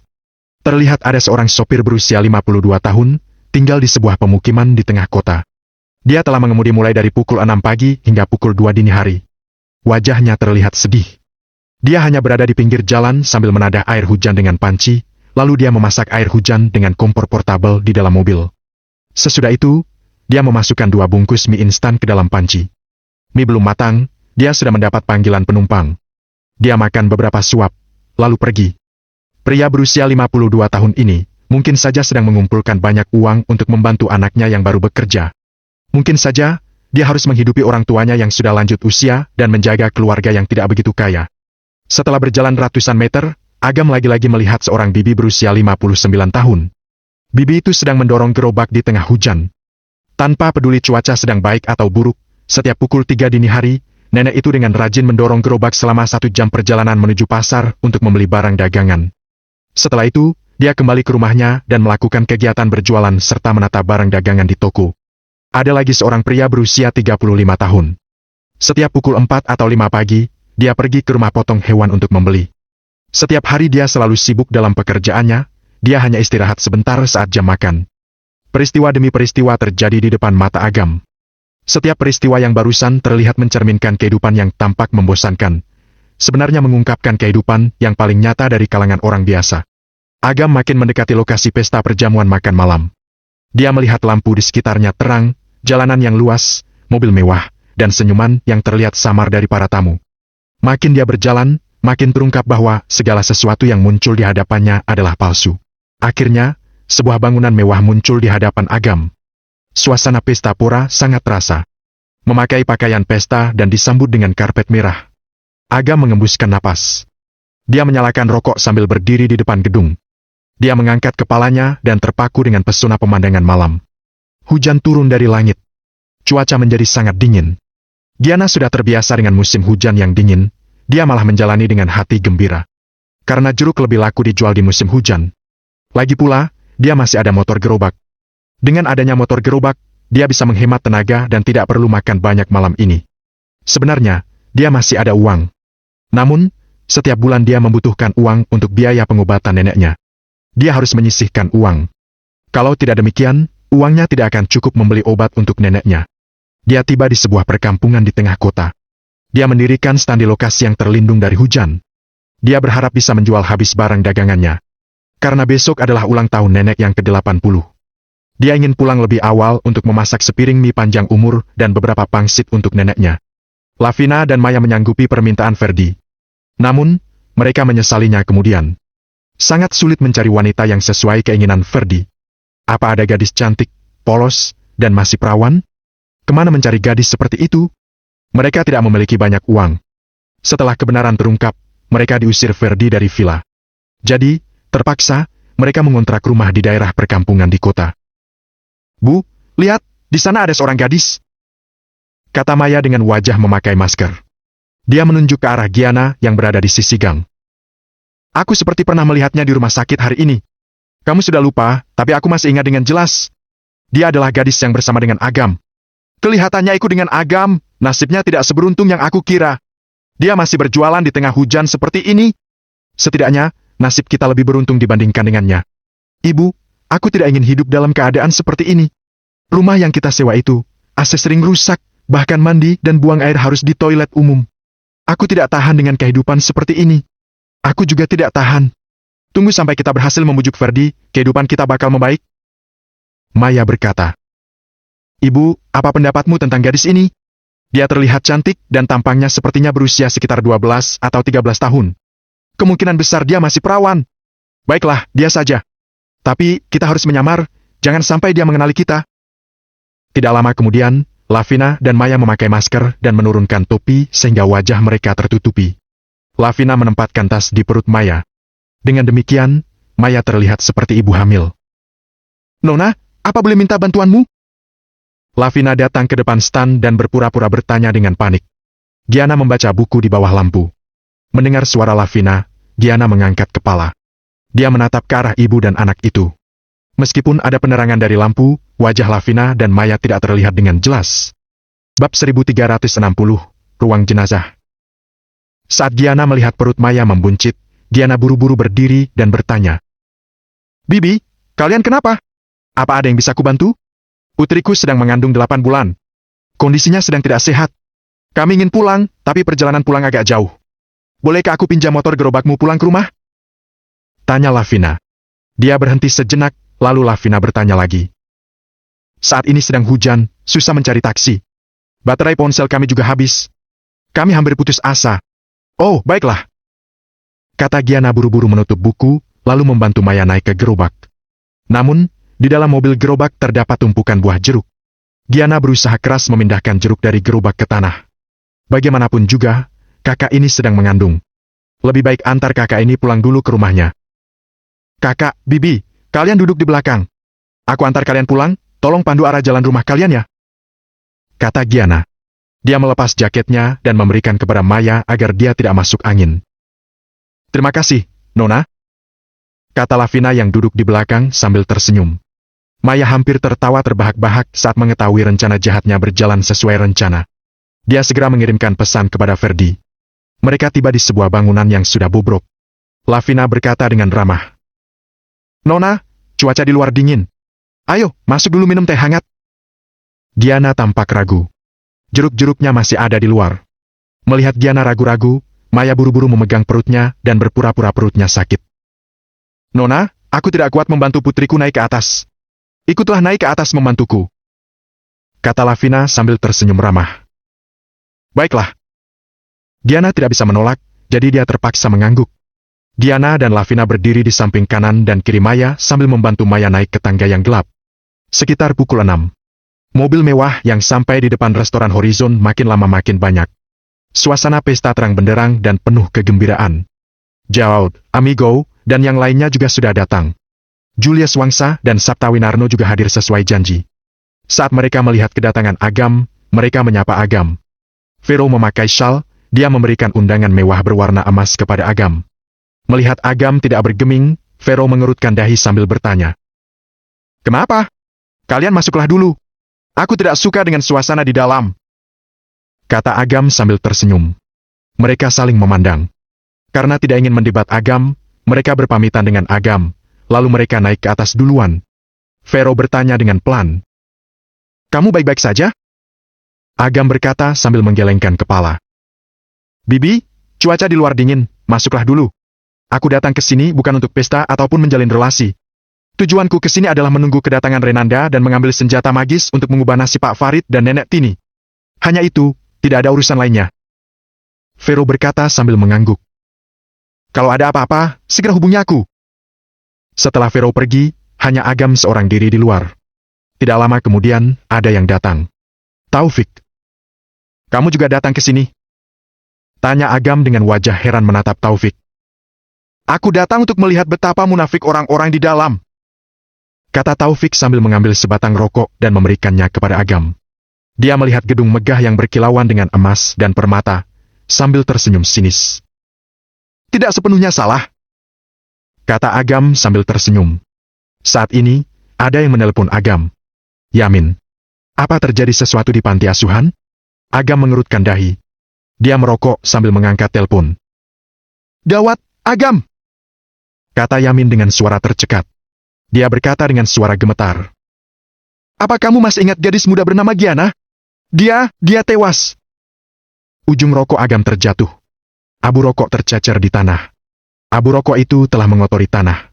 Terlihat ada seorang sopir berusia 52 tahun, tinggal di sebuah pemukiman di tengah kota. Dia telah mengemudi mulai dari pukul 6 pagi hingga pukul 2 dini hari. Wajahnya terlihat sedih. Dia hanya berada di pinggir jalan sambil menadah air hujan dengan panci, lalu dia memasak air hujan dengan kompor portabel di dalam mobil. Sesudah itu, dia memasukkan 2 bungkus mie instan ke dalam panci. Mie belum matang, dia sudah mendapat panggilan penumpang. Dia makan beberapa suap, lalu pergi. Pria berusia 52 tahun ini, mungkin saja sedang mengumpulkan banyak uang untuk membantu anaknya yang baru bekerja. Mungkin saja, dia harus menghidupi orang tuanya yang sudah lanjut usia dan menjaga keluarga yang tidak begitu kaya. Setelah berjalan ratusan meter, Agam lagi-lagi melihat seorang bibi berusia 59 tahun. Bibi itu sedang mendorong gerobak di tengah hujan. Tanpa peduli cuaca sedang baik atau buruk, setiap pukul 3 dini hari, nenek itu dengan rajin mendorong gerobak selama 1 jam perjalanan menuju pasar untuk membeli barang dagangan. Setelah itu, dia kembali ke rumahnya dan melakukan kegiatan berjualan serta menata barang dagangan di toko. Ada lagi seorang pria berusia 35 tahun. Setiap pukul 4 atau 5 pagi, dia pergi ke rumah potong hewan untuk membeli. Setiap hari dia selalu sibuk dalam pekerjaannya, dia hanya istirahat sebentar saat jam makan. Peristiwa demi peristiwa terjadi di depan mata Agam. Setiap peristiwa yang barusan terlihat mencerminkan kehidupan yang tampak membosankan. Sebenarnya mengungkapkan kehidupan yang paling nyata dari kalangan orang biasa. Agam makin mendekati lokasi pesta perjamuan makan malam. Dia melihat lampu di sekitarnya terang, jalanan yang luas, mobil mewah, dan senyuman yang terlihat samar dari para tamu. Makin dia berjalan, makin terungkap bahwa segala sesuatu yang muncul di hadapannya adalah palsu. Akhirnya, sebuah bangunan mewah muncul di hadapan Agam. Suasana pesta pora sangat terasa. Memakai pakaian pesta dan disambut dengan karpet merah. Agam mengembuskan napas. Dia menyalakan rokok sambil berdiri di depan gedung. Dia mengangkat kepalanya dan terpaku dengan pesona pemandangan malam. Hujan turun dari langit. Cuaca menjadi sangat dingin. Giana sudah terbiasa dengan musim hujan yang dingin. Dia malah menjalani dengan hati gembira. Karena jeruk lebih laku dijual di musim hujan. Lagi pula, dia masih ada motor gerobak. Dengan adanya motor gerobak, dia bisa menghemat tenaga dan tidak perlu makan banyak malam ini. Sebenarnya, dia masih ada uang. Namun, setiap bulan dia membutuhkan uang untuk biaya pengobatan neneknya. Dia harus menyisihkan uang. Kalau tidak demikian, uangnya tidak akan cukup membeli obat untuk neneknya. Dia tiba di sebuah perkampungan di tengah kota. Dia mendirikan stand di lokasi yang terlindung dari hujan. Dia berharap bisa menjual habis barang dagangannya. Karena besok adalah ulang tahun nenek yang ke-80. Dia ingin pulang lebih awal untuk memasak sepiring mie panjang umur dan beberapa pangsit untuk neneknya. Lavina dan Maya menyanggupi permintaan Ferdi. Namun, mereka menyesalinya kemudian. Sangat sulit mencari wanita yang sesuai keinginan Ferdi. Apa ada gadis cantik, polos, dan masih perawan? Kemana mencari gadis seperti itu? Mereka tidak memiliki banyak uang. Setelah kebenaran terungkap, mereka diusir Ferdi dari villa. Jadi, terpaksa, mereka mengontrak rumah di daerah perkampungan di kota. Bu, lihat, di sana ada seorang gadis. Kata Maya dengan wajah memakai masker. Dia menunjuk ke arah Giana yang berada di sisi gang. Aku seperti pernah melihatnya di rumah sakit hari ini. Kamu sudah lupa, tapi aku masih ingat dengan jelas. Dia adalah gadis yang bersama dengan Agam. Kelihatannya ikut dengan Agam, nasibnya tidak seberuntung yang aku kira. Dia masih berjualan di tengah hujan seperti ini. Setidaknya, nasib kita lebih beruntung dibandingkan dengannya. Ibu, aku tidak ingin hidup dalam keadaan seperti ini. Rumah yang kita sewa itu, AC sering rusak, bahkan mandi dan buang air harus di toilet umum. Aku tidak tahan dengan kehidupan seperti ini. Aku juga tidak tahan. Tunggu sampai kita berhasil membujuk Ferdi, kehidupan kita bakal membaik. Maya berkata. Ibu, apa pendapatmu tentang gadis ini? Dia terlihat cantik dan tampangnya sepertinya berusia sekitar 12 atau 13 tahun. Kemungkinan besar dia masih perawan. Baiklah, dia saja. Tapi, kita harus menyamar, jangan sampai dia mengenali kita. Tidak lama kemudian, Lavina dan Maya memakai masker dan menurunkan topi sehingga wajah mereka tertutupi. Lavina menempatkan tas di perut Maya. Dengan demikian, Maya terlihat seperti ibu hamil. Nona, apa boleh minta bantuanmu? Lavina datang ke depan stan dan berpura-pura bertanya dengan panik. Giana membaca buku di bawah lampu. Mendengar suara Lavina, Giana mengangkat kepala. Dia menatap ke arah ibu dan anak itu. Meskipun ada penerangan dari lampu, wajah Lavina dan Maya tidak terlihat dengan jelas. Bab 1360, Ruang Jenazah. Saat Giana melihat perut Maya membuncit, Giana buru-buru berdiri dan bertanya. Bibi, kalian kenapa? Apa ada yang bisa kubantu? Putriku sedang mengandung 8 bulan. Kondisinya sedang tidak sehat. Kami ingin pulang, tapi perjalanan pulang agak jauh. Bolehkah aku pinjam motor gerobakmu pulang ke rumah? Tanya Lavina. Dia berhenti sejenak, lalu Lavina bertanya lagi. Saat ini sedang hujan, susah mencari taksi. Baterai ponsel kami juga habis. Kami hampir putus asa. Oh, baiklah. Kata Giana buru-buru menutup buku, lalu membantu Maya naik ke gerobak. Namun, di dalam mobil gerobak terdapat tumpukan buah jeruk. Giana berusaha keras memindahkan jeruk dari gerobak ke tanah. Bagaimanapun juga, kakak ini sedang mengandung. Lebih baik antar kakak ini pulang dulu ke rumahnya. Kakak, Bibi, kalian duduk di belakang. Aku antar kalian pulang, tolong pandu arah jalan rumah kalian ya. Kata Giana. Dia melepas jaketnya dan memberikan kepada Maya agar dia tidak masuk angin. Terima kasih, Nona. Kata Lavina yang duduk di belakang sambil tersenyum. Maya hampir tertawa terbahak-bahak saat mengetahui rencana jahatnya berjalan sesuai rencana. Dia segera mengirimkan pesan kepada Ferdi. Mereka tiba di sebuah bangunan yang sudah bobrok. Lavina berkata dengan ramah. Nona, cuaca di luar dingin. Ayo, masuk dulu minum teh hangat. Giana tampak ragu. Jeruk-jeruknya masih ada di luar. Melihat Giana ragu-ragu, Maya buru-buru memegang perutnya dan berpura-pura perutnya sakit. Nona, aku tidak kuat membantu putriku naik ke atas. Ikutlah naik ke atas membantuku. Kata Lavina sambil tersenyum ramah. Baiklah. Giana tidak bisa menolak, jadi dia terpaksa mengangguk. Giana dan Lavina berdiri di samping kanan dan kiri Maya sambil membantu Maya naik ke tangga yang gelap. Sekitar pukul 6. Mobil mewah yang sampai di depan restoran Horizon makin lama makin banyak. Suasana pesta terang benderang dan penuh kegembiraan. Jaud, Amigo, dan yang lainnya juga sudah datang. Julius Wangsa dan Saptawinarno juga hadir sesuai janji. Saat mereka melihat kedatangan Agam, mereka menyapa Agam. Vero memakai syal, dia memberikan undangan mewah berwarna emas kepada Agam. Melihat Agam tidak bergeming, Vero mengerutkan dahi sambil bertanya. Kenapa? Kalian masuklah dulu. Aku tidak suka dengan suasana di dalam. Kata Agam sambil tersenyum. Mereka saling memandang. Karena tidak ingin mendebat Agam, mereka berpamitan dengan Agam, lalu mereka naik ke atas duluan. Vero bertanya dengan pelan. Kamu baik-baik saja? Agam berkata sambil menggelengkan kepala. Bibi, cuaca di luar dingin, masuklah dulu. Aku datang ke sini bukan untuk pesta ataupun menjalin relasi. Tujuanku ke sini adalah menunggu kedatangan Renanda dan mengambil senjata magis untuk mengubah nasib Pak Farid dan Nenek Tini. Hanya itu, tidak ada urusan lainnya. Vero berkata sambil mengangguk. Kalau ada apa-apa, segera hubungi aku. Setelah Vero pergi, hanya Agam seorang diri di luar. Tidak lama kemudian, ada yang datang. Taufik. Kamu juga datang ke sini? Tanya Agam dengan wajah heran menatap Taufik. Aku datang untuk melihat betapa munafik orang-orang di dalam. Kata Taufik sambil mengambil sebatang rokok dan memberikannya kepada Agam. Dia melihat gedung megah yang berkilauan dengan emas dan permata, sambil tersenyum sinis. Tidak sepenuhnya salah, kata Agam sambil tersenyum. Saat ini, ada yang menelepon Agam. Yamin. Apa terjadi sesuatu di panti asuhan? Agam mengerutkan dahi. Dia merokok sambil mengangkat telepon. Gawat, Agam! Kata Yamin dengan suara tercekat. Dia berkata dengan suara gemetar. Apa kamu masih ingat gadis muda bernama Giana? Dia tewas. Ujung rokok Agam terjatuh. Abu rokok tercecer di tanah. Abu rokok itu telah mengotori tanah.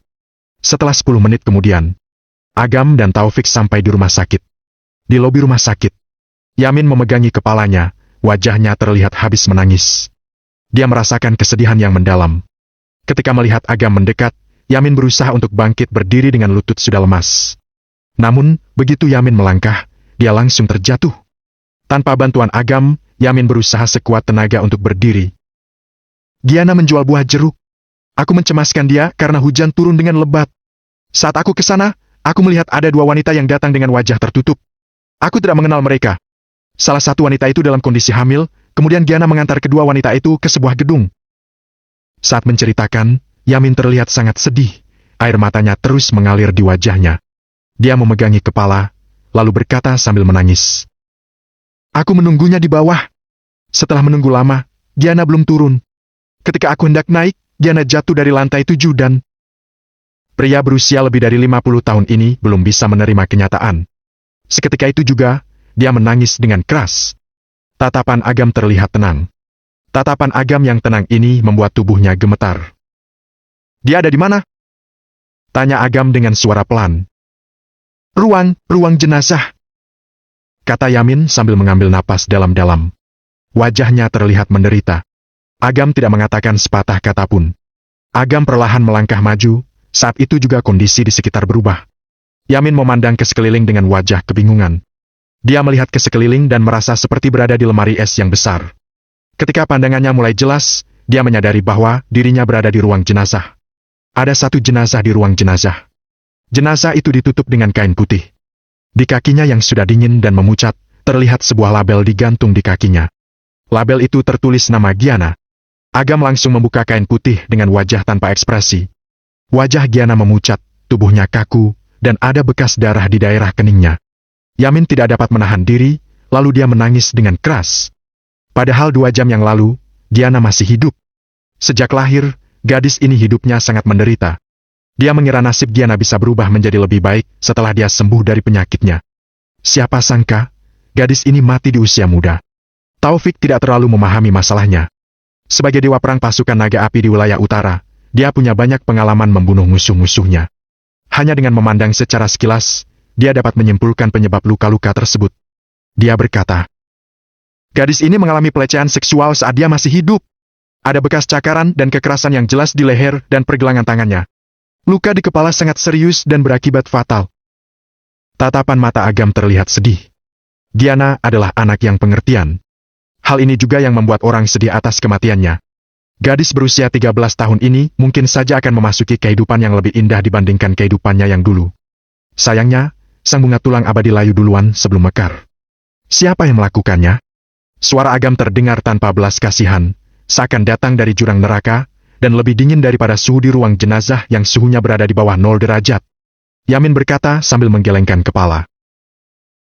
Setelah 10 menit kemudian, Agam dan Taufik sampai di rumah sakit. Di lobi rumah sakit, Yamin memegangi kepalanya, wajahnya terlihat habis menangis. Dia merasakan kesedihan yang mendalam. Ketika melihat Agam mendekat, Yamin berusaha untuk bangkit berdiri dengan lutut sudah lemas. Namun, begitu Yamin melangkah, dia langsung terjatuh. Tanpa bantuan Agam, Yamin berusaha sekuat tenaga untuk berdiri. Giana menjual buah jeruk. Aku mencemaskan dia karena hujan turun dengan lebat. Saat aku ke sana, aku melihat ada 2 wanita yang datang dengan wajah tertutup. Aku tidak mengenal mereka. Salah satu wanita itu dalam kondisi hamil, kemudian Giana mengantar kedua wanita itu ke sebuah gedung. Saat menceritakan, Yamin terlihat sangat sedih. Air matanya terus mengalir di wajahnya. Dia memegangi kepala, lalu berkata sambil menangis. Aku menunggunya di bawah. Setelah menunggu lama, Giana belum turun. Ketika aku hendak naik, Giana jatuh dari lantai 7 dan... Pria berusia lebih dari 50 tahun ini belum bisa menerima kenyataan. Seketika itu juga, dia menangis dengan keras. Tatapan Agam terlihat tenang. Tatapan Agam yang tenang ini membuat tubuhnya gemetar. Dia ada di mana? Tanya Agam dengan suara pelan. Ruang jenazah. Kata Yamin sambil mengambil napas dalam-dalam. Wajahnya terlihat menderita. Agam tidak mengatakan sepatah kata pun. Agam perlahan melangkah maju, saat itu juga kondisi di sekitar berubah. Yamin memandang ke sekeliling dengan wajah kebingungan. Dia melihat ke sekeliling dan merasa seperti berada di lemari es yang besar. Ketika pandangannya mulai jelas, dia menyadari bahwa dirinya berada di ruang jenazah. Ada 1 jenazah di ruang jenazah. Jenazah itu ditutup dengan kain putih. Di kakinya yang sudah dingin dan memucat, terlihat sebuah label digantung di kakinya. Label itu tertulis nama Giana. Agam langsung membuka kain putih dengan wajah tanpa ekspresi. Wajah Giana memucat, tubuhnya kaku, dan ada bekas darah di daerah keningnya. Yamin tidak dapat menahan diri, lalu dia menangis dengan keras. Padahal 2 jam yang lalu, Giana masih hidup. Sejak lahir, gadis ini hidupnya sangat menderita. Dia mengira nasib Giana bisa berubah menjadi lebih baik setelah dia sembuh dari penyakitnya. Siapa sangka, gadis ini mati di usia muda. Taufik tidak terlalu memahami masalahnya. Sebagai dewa perang pasukan naga api di wilayah utara, dia punya banyak pengalaman membunuh musuh-musuhnya. Hanya dengan memandang secara sekilas, dia dapat menyimpulkan penyebab luka-luka tersebut. Dia berkata, gadis ini mengalami pelecehan seksual saat dia masih hidup. Ada bekas cakaran dan kekerasan yang jelas di leher dan pergelangan tangannya. Luka di kepala sangat serius dan berakibat fatal. Tatapan mata Agam terlihat sedih. Giana adalah anak yang pengertian. Hal ini juga yang membuat orang sedih atas kematiannya. Gadis berusia 13 tahun ini mungkin saja akan memasuki kehidupan yang lebih indah dibandingkan kehidupannya yang dulu. Sayangnya, sang bunga tulang abadi layu duluan sebelum mekar. Siapa yang melakukannya? Suara Agam terdengar tanpa belas kasihan, seakan datang dari jurang neraka, dan lebih dingin daripada suhu di ruang jenazah yang suhunya berada di bawah 0 derajat. Yamin berkata sambil menggelengkan kepala.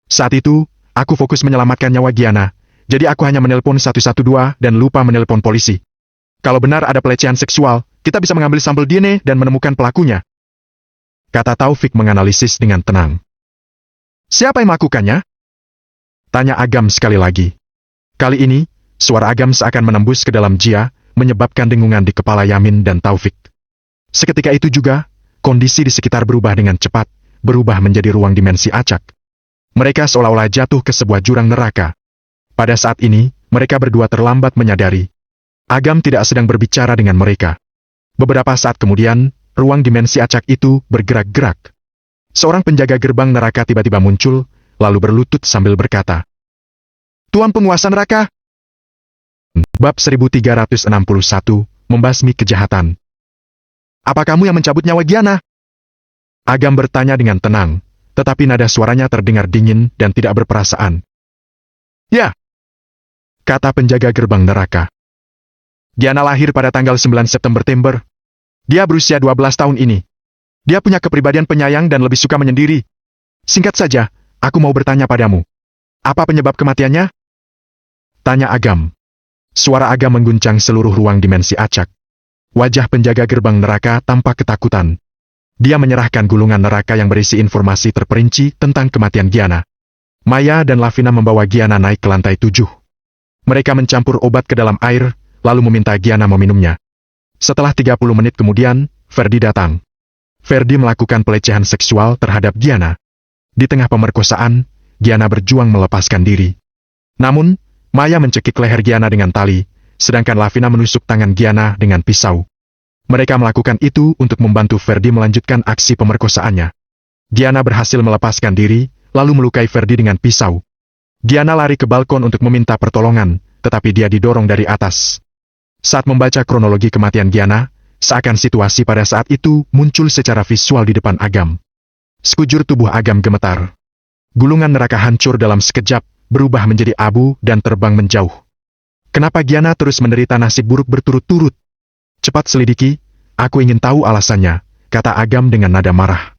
Saat itu, aku fokus menyelamatkan nyawa Giana. Jadi aku hanya menelpon 112 dan lupa menelpon polisi. Kalau benar ada pelecehan seksual, kita bisa mengambil sampel DNA dan menemukan pelakunya. Kata Taufik menganalisis dengan tenang. Siapa yang melakukannya? Tanya Agam sekali lagi. Kali ini, suara Agam seakan menembus ke dalam jia, menyebabkan dengungan di kepala Yamin dan Taufik. Seketika itu juga, kondisi di sekitar berubah dengan cepat, berubah menjadi ruang dimensi acak. Mereka seolah-olah jatuh ke sebuah jurang neraka. Pada saat ini, mereka berdua terlambat menyadari. Agam tidak sedang berbicara dengan mereka. Beberapa saat kemudian, ruang dimensi acak itu bergerak-gerak. Seorang penjaga gerbang neraka tiba-tiba muncul, lalu berlutut sambil berkata, "Tuan penguasa neraka!" Bab 1361, Membasmi Kejahatan. "Apa kamu yang mencabut nyawa Giana?" Agam bertanya dengan tenang, tetapi nada suaranya terdengar dingin dan tidak berperasaan. "Ya," kata penjaga gerbang neraka. "Giana lahir pada tanggal 9 September. Dia berusia 12 tahun ini. Dia punya kepribadian penyayang dan lebih suka menyendiri. Singkat saja, aku mau bertanya padamu. Apa penyebab kematiannya?" Tanya Agam. Suara Agam mengguncang seluruh ruang dimensi acak. Wajah penjaga gerbang neraka tampak ketakutan. Dia menyerahkan gulungan neraka yang berisi informasi terperinci tentang kematian Giana. Maya dan Lavina membawa Giana naik ke lantai 7. Mereka mencampur obat ke dalam air, lalu meminta Giana meminumnya. Setelah 30 menit kemudian, Ferdi datang. Ferdi melakukan pelecehan seksual terhadap Giana. Di tengah pemerkosaan, Giana berjuang melepaskan diri. Namun, Maya mencekik leher Giana dengan tali, sedangkan Lavina menusuk tangan Giana dengan pisau. Mereka melakukan itu untuk membantu Ferdi melanjutkan aksi pemerkosaannya. Giana berhasil melepaskan diri, lalu melukai Ferdi dengan pisau. Giana lari ke balkon untuk meminta pertolongan, tetapi dia didorong dari atas. Saat membaca kronologi kematian Giana, seakan situasi pada saat itu muncul secara visual di depan Agam. Sekujur tubuh Agam gemetar. Gulungan neraka hancur dalam sekejap, berubah menjadi abu dan terbang menjauh. Kenapa Giana terus menderita nasib buruk berturut-turut? "Cepat selidiki, aku ingin tahu alasannya," kata Agam dengan nada marah.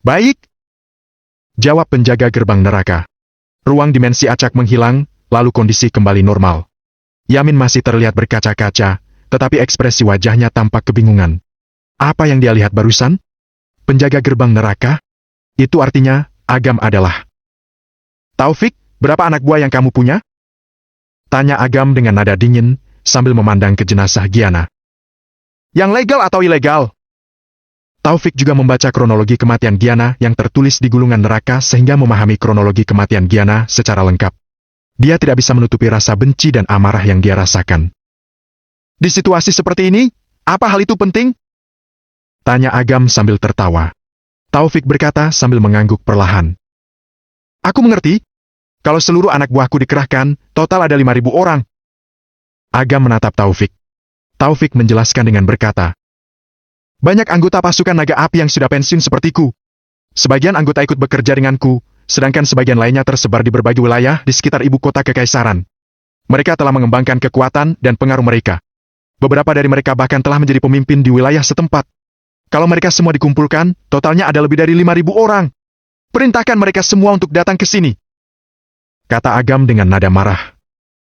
"Baik," jawab penjaga gerbang neraka. Ruang dimensi acak menghilang, lalu kondisi kembali normal. Yamin masih terlihat berkaca-kaca, tetapi ekspresi wajahnya tampak kebingungan. Apa yang dia lihat barusan? Penjaga gerbang neraka? Itu artinya, Agam adalah... "Taufik, berapa anak buah yang kamu punya?" Tanya Agam dengan nada dingin, sambil memandang ke jenazah Giana. "Yang legal atau ilegal?" Taufik juga membaca kronologi kematian Giana yang tertulis di gulungan neraka sehingga memahami kronologi kematian Giana secara lengkap. Dia tidak bisa menutupi rasa benci dan amarah yang dia rasakan. "Di situasi seperti ini, apa hal itu penting?" Tanya Agam sambil tertawa. Taufik berkata sambil mengangguk perlahan. "Aku mengerti. Kalau seluruh anak buahku dikerahkan, total ada 5.000 orang." Agam menatap Taufik. Taufik menjelaskan dengan berkata, "Banyak anggota pasukan naga api yang sudah pensiun sepertiku. Sebagian anggota ikut bekerja denganku, sedangkan sebagian lainnya tersebar di berbagai wilayah di sekitar ibu kota kekaisaran. Mereka telah mengembangkan kekuatan dan pengaruh mereka. Beberapa dari mereka bahkan telah menjadi pemimpin di wilayah setempat. Kalau mereka semua dikumpulkan, totalnya ada lebih dari 5.000 orang. Perintahkan mereka semua untuk datang ke sini," kata Agam dengan nada marah.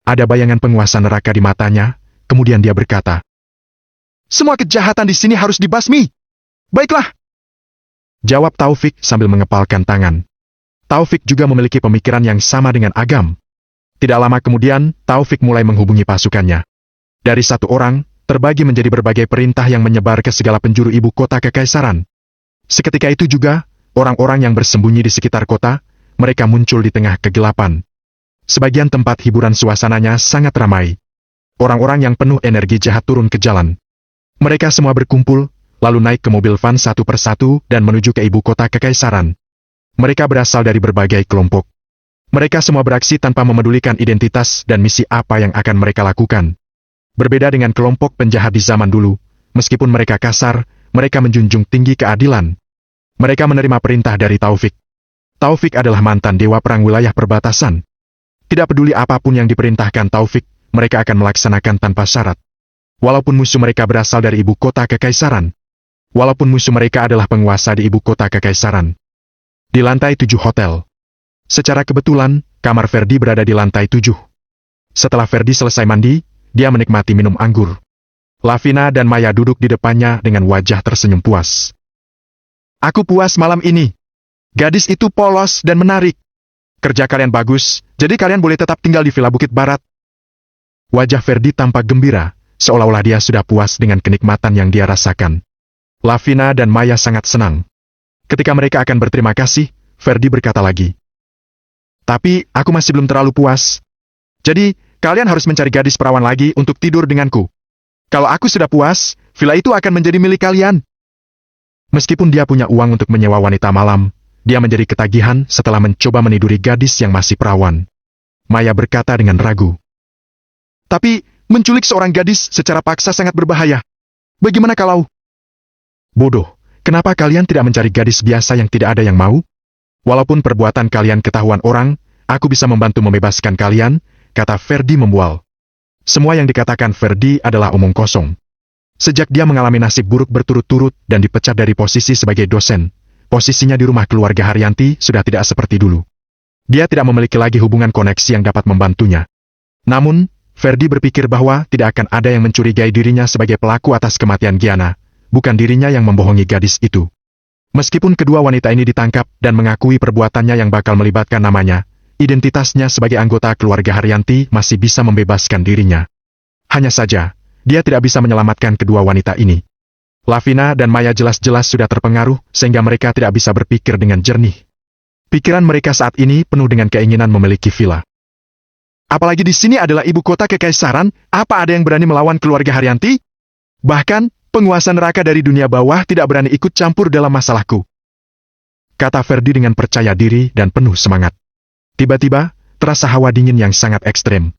Ada bayangan penguasa neraka di matanya, kemudian dia berkata, "Semua kejahatan di sini harus dibasmi." "Baiklah," jawab Taufik sambil mengepalkan tangan. Taufik juga memiliki pemikiran yang sama dengan Agam. Tidak lama kemudian, Taufik mulai menghubungi pasukannya. Dari satu orang, terbagi menjadi berbagai perintah yang menyebar ke segala penjuru ibu kota kekaisaran. Seketika itu juga, orang-orang yang bersembunyi di sekitar kota, mereka muncul di tengah kegelapan. Sebagian tempat hiburan suasananya sangat ramai. Orang-orang yang penuh energi jahat turun ke jalan. Mereka semua berkumpul, lalu naik ke mobil van satu persatu dan menuju ke ibu kota kekaisaran. Mereka berasal dari berbagai kelompok. Mereka semua beraksi tanpa memedulikan identitas dan misi apa yang akan mereka lakukan. Berbeda dengan kelompok penjahat di zaman dulu, meskipun mereka kasar, mereka menjunjung tinggi keadilan. Mereka menerima perintah dari Taufik. Taufik adalah mantan dewa perang wilayah perbatasan. Tidak peduli apapun yang diperintahkan Taufik, mereka akan melaksanakan tanpa syarat. Walaupun musuh mereka berasal dari ibu kota kekaisaran. Walaupun musuh mereka adalah penguasa di ibu kota kekaisaran. Di lantai 7 hotel. Secara kebetulan, kamar Ferdi berada di lantai 7. Setelah Ferdi selesai mandi, dia menikmati minum anggur. Lavina dan Maya duduk di depannya dengan wajah tersenyum puas. "Aku puas malam ini. Gadis itu polos dan menarik. Kerja kalian bagus, jadi kalian boleh tetap tinggal di Villa Bukit Barat." Wajah Ferdi tampak gembira, seolah-olah dia sudah puas dengan kenikmatan yang dia rasakan. Lavina dan Maya sangat senang. Ketika mereka akan berterima kasih, Ferdi berkata lagi, "Tapi, aku masih belum terlalu puas. Jadi, kalian harus mencari gadis perawan lagi untuk tidur denganku. Kalau aku sudah puas, villa itu akan menjadi milik kalian. Meskipun dia punya uang untuk menyewa wanita malam, dia menjadi ketagihan setelah mencoba meniduri gadis yang masih perawan. Maya berkata dengan ragu. Tapi, menculik seorang gadis secara paksa sangat berbahaya. Bagaimana kalau... Bodoh, kenapa kalian tidak mencari gadis biasa yang tidak ada yang mau? Walaupun perbuatan kalian ketahuan orang, aku bisa membantu membebaskan kalian, kata Ferdi membual. Semua yang dikatakan Ferdi adalah omong kosong. Sejak dia mengalami nasib buruk berturut-turut dan dipecat dari posisi sebagai dosen, posisinya di rumah keluarga Haryanti sudah tidak seperti dulu. Dia tidak memiliki lagi hubungan koneksi yang dapat membantunya. Namun, Ferdi berpikir bahwa tidak akan ada yang mencurigai dirinya sebagai pelaku atas kematian Giana, bukan dirinya yang membohongi gadis itu. Meskipun kedua wanita ini ditangkap dan mengakui perbuatannya yang bakal melibatkan namanya, identitasnya sebagai anggota keluarga Haryanti masih bisa membebaskan dirinya. Hanya saja, dia tidak bisa menyelamatkan kedua wanita ini. Lavina dan Maya jelas-jelas sudah terpengaruh sehingga mereka tidak bisa berpikir dengan jernih. Pikiran mereka saat ini penuh dengan keinginan memiliki villa. Apalagi di sini adalah ibu kota kekaisaran, apa ada yang berani melawan keluarga Haryanti? Bahkan, penguasa neraka dari dunia bawah tidak berani ikut campur dalam masalahku. Kata Ferdi dengan percaya diri dan penuh semangat. Tiba-tiba, terasa hawa dingin yang sangat ekstrem.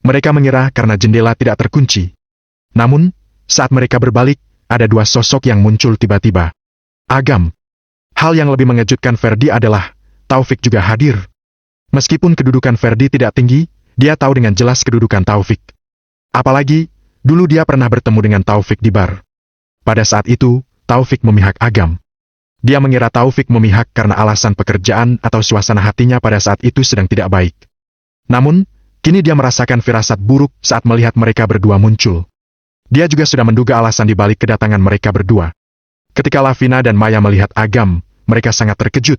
Mereka mengira karena jendela tidak terkunci. Namun, saat mereka berbalik, ada dua sosok yang muncul tiba-tiba. Agam. Hal yang lebih mengejutkan Ferdi adalah, Taufik juga hadir. Meskipun kedudukan Ferdi tidak tinggi, dia tahu dengan jelas kedudukan Taufik. Apalagi, dulu dia pernah bertemu dengan Taufik di bar. Pada saat itu, Taufik memihak Agam. Dia mengira Taufik memihak karena alasan pekerjaan atau suasana hatinya pada saat itu sedang tidak baik. Namun, kini dia merasakan firasat buruk saat melihat mereka berdua muncul. Dia juga sudah menduga alasan di balik kedatangan mereka berdua. Ketika Lavina dan Maya melihat Agam, mereka sangat terkejut.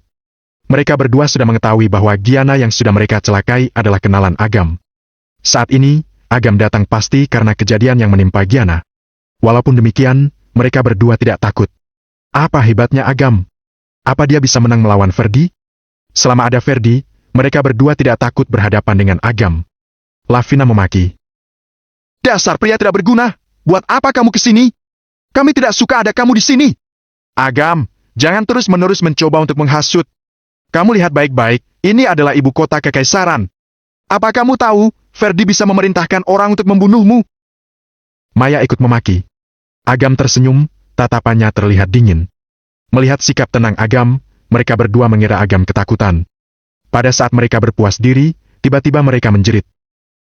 Mereka berdua sudah mengetahui bahwa Giana yang sudah mereka celakai adalah kenalan Agam. Saat ini, Agam datang pasti karena kejadian yang menimpa Giana. Walaupun demikian, mereka berdua tidak takut. Apa hebatnya Agam? Apa dia bisa menang melawan Ferdi? Selama ada Ferdi, mereka berdua tidak takut berhadapan dengan Agam. Lavina memaki. Dasar pria tidak berguna! Buat apa kamu ke sini? Kami tidak suka ada kamu di sini. Agam, jangan terus-menerus mencoba untuk menghasut. Kamu lihat baik-baik, ini adalah ibu kota kekaisaran. Apa kamu tahu, Ferdi bisa memerintahkan orang untuk membunuhmu? Maya ikut memaki. Agam tersenyum, tatapannya terlihat dingin. Melihat sikap tenang Agam, mereka berdua mengira Agam ketakutan. Pada saat mereka berpuas diri, tiba-tiba mereka menjerit.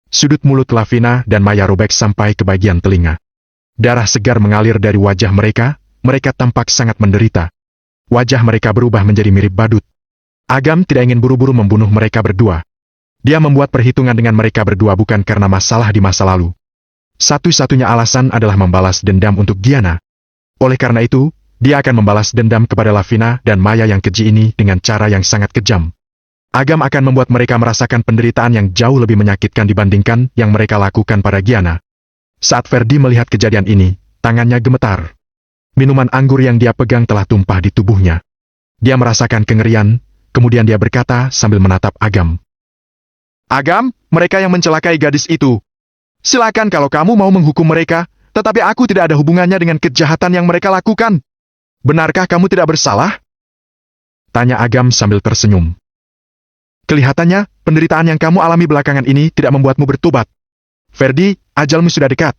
Sudut mulut Lavina dan Maya robek sampai ke bagian telinga. Darah segar mengalir dari wajah mereka, mereka tampak sangat menderita. Wajah mereka berubah menjadi mirip badut. Agam tidak ingin buru-buru membunuh mereka berdua. Dia membuat perhitungan dengan mereka berdua bukan karena masalah di masa lalu. Satu-satunya alasan adalah membalas dendam untuk Giana. Oleh karena itu, dia akan membalas dendam kepada Lavina dan Maya yang keji ini dengan cara yang sangat kejam. Agam akan membuat mereka merasakan penderitaan yang jauh lebih menyakitkan dibandingkan yang mereka lakukan pada Giana. Saat Ferdi melihat kejadian ini, tangannya gemetar. Minuman anggur yang dia pegang telah tumpah di tubuhnya. Dia merasakan kengerian, kemudian dia berkata sambil menatap Agam. Agam, mereka yang mencelakai gadis itu. Silakan kalau kamu mau menghukum mereka, tetapi aku tidak ada hubungannya dengan kejahatan yang mereka lakukan. Benarkah kamu tidak bersalah? Tanya Agam sambil tersenyum. Kelihatannya, penderitaan yang kamu alami belakangan ini tidak membuatmu bertobat. Ferdi, ajalmu sudah dekat.